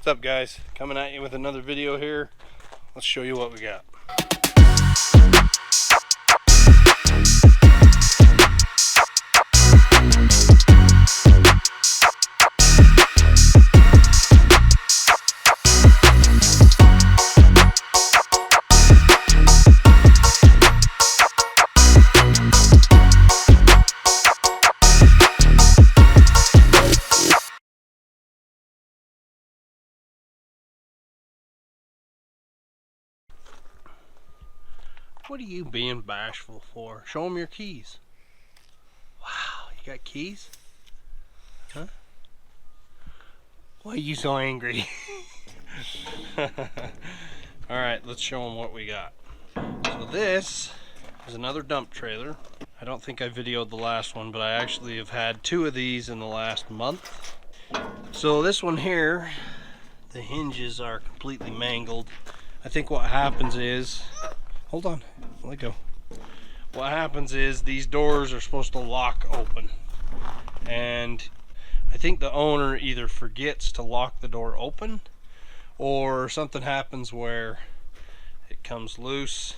What's up, guys? Coming at you with another video here. Let's show you what we got. What are you being bashful for? Show them your keys. Wow, you got keys? Huh? Why are you so angry? Alright, let's show them what we got. So this is another dump trailer. I don't think I videoed the last one, but I actually have had 2 of these in the last month. So this one here, the hinges are completely mangled. I think what happens is, hold on, let go. What happens is these doors are supposed to lock open, and I think the owner either forgets to lock the door open, or something happens where it comes loose,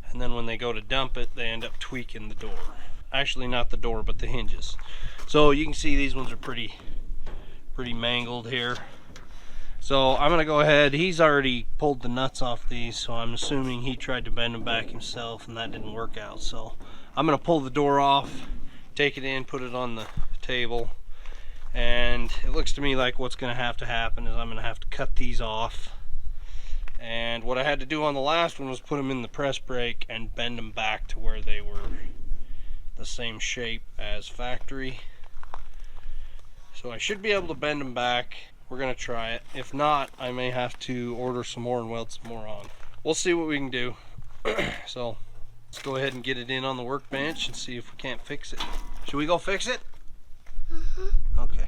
and then when they go to dump it, they end up tweaking the door. Actually, not the door, but the hinges. So you can see these ones are pretty mangled here. So I'm gonna go ahead. He's already pulled the nuts off these, so I'm assuming he tried to bend them back himself and that didn't work out. So I'm gonna pull the door off, take it in, put it on the table, and it looks to me like what's gonna have to happen is I'm gonna have to cut these off. And what I had to do on the last one was put them in the press brake and bend them back to where they were the same shape as factory. So I should be able to bend them back. We're gonna try it. If not, I may have to order some more and weld some more on. We'll see what we can do. So let's go ahead and get it in on the workbench and see if we can't fix it. Should we go fix it? Okay.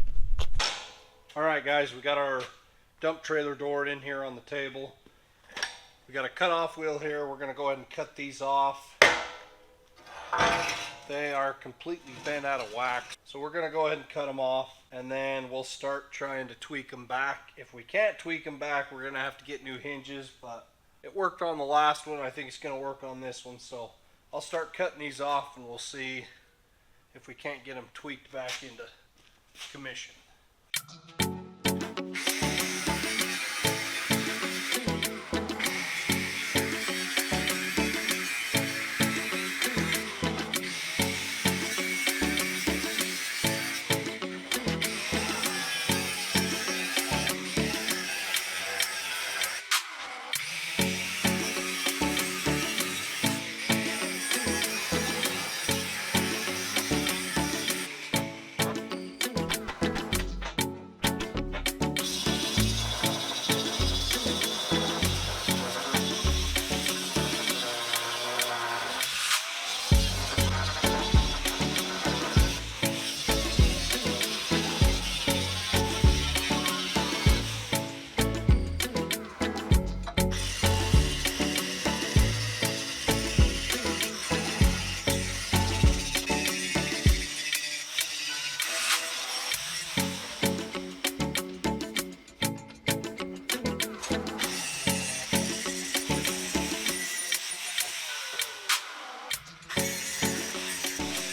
All right, guys, we got our dump trailer door in here on the table. We got a cut-off wheel here. We're gonna go ahead and cut these off. They are completely bent out of whack. So we're gonna go ahead and cut them off, and then we'll start trying to tweak them back. If we can't tweak them back, we're gonna have to get new hinges, but it worked on the last one. I think it's gonna work on this one. So I'll start cutting these off and we'll see if we can't get them tweaked back into commission.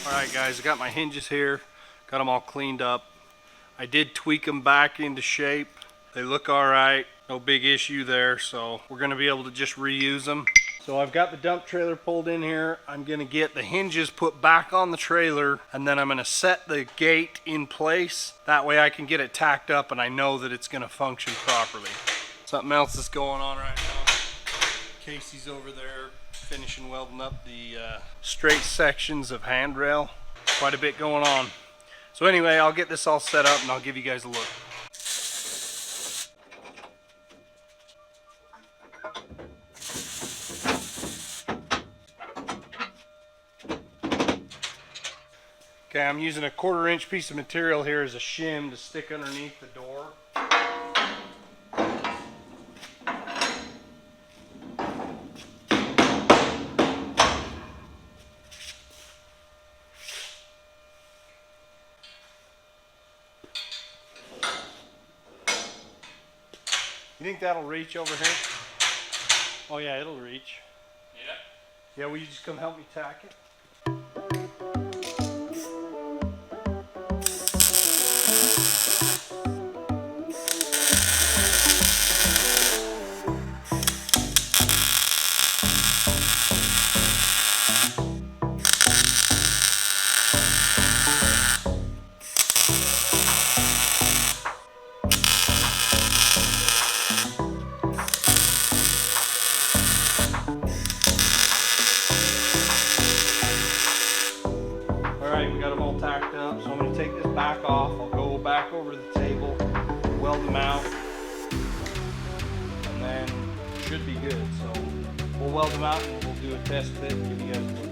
Alright guys, I got my hinges here, got them all cleaned up. I did tweak them back into shape. They look alright, no big issue there, so we're going to be able to just reuse them. So I've got the dump trailer pulled in here. I'm going to get the hinges put back on the trailer, and then I'm going to set the gate in place. That way I can get it tacked up and I know that it's going to function properly. Something else is going on right now. Casey's over there finishing welding up the straight sections of handrail. Quite a bit going on. So anyway, I'll get this all set up and I'll give you guys a look. Okay, I'm using a 1/4 inch piece of material here as a shim to stick underneath the door. You think that'll reach over here? Oh yeah, it'll reach. Yeah? Yeah, will you just come help me tack it? Alright, we got them all tacked up, so I'm going to take this back off. I'll go back over to the table, weld them out, and then should be good. So we'll weld them out and we'll do a test fit and give you guys a look.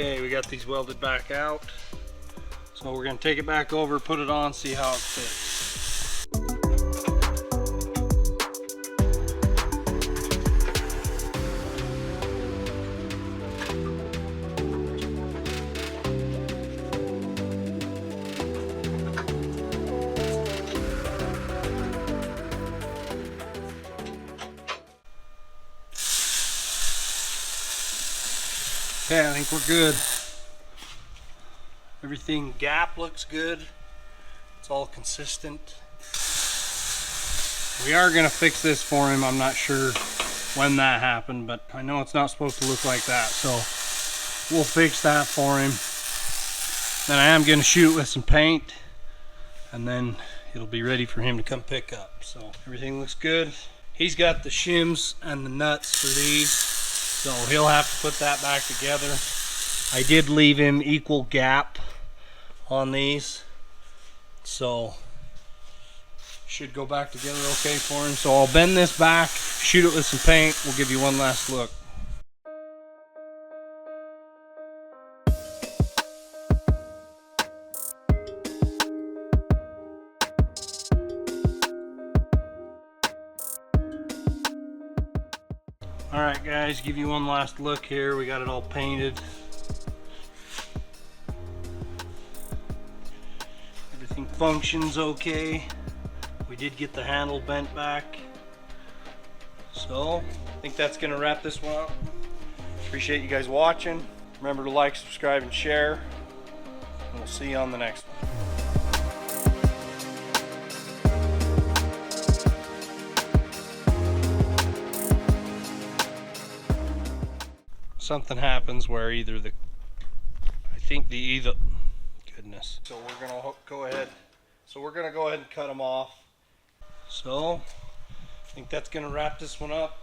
Okay, we got these welded back out. So we're gonna take it back over, put it on, see how it fits. Okay, I think we're good. Everything gap looks good. It's all consistent. We are gonna fix this for him. I'm not sure when that happened, but I know it's not supposed to look like that, so we'll fix that for him. Then I am gonna shoot with some paint, and then it'll be ready for him to come pick up. So everything looks good. He's got the shims and the nuts for these, so he'll have to put that back together. I did leave him equal gap on these, so should go back together okay for him. So I'll bend this back, shoot it with some paint. We'll give you one last look. Alright guys, give you one last look here. We got it all painted. Everything functions okay. We did get the handle bent back. So, I think that's going to wrap this one up. Appreciate you guys watching. Remember to like, subscribe, and share. And we'll see you on the next one. Something happens where either the, goodness. So we're gonna go ahead. So we're gonna go ahead and cut them off. So I think that's gonna wrap this one up.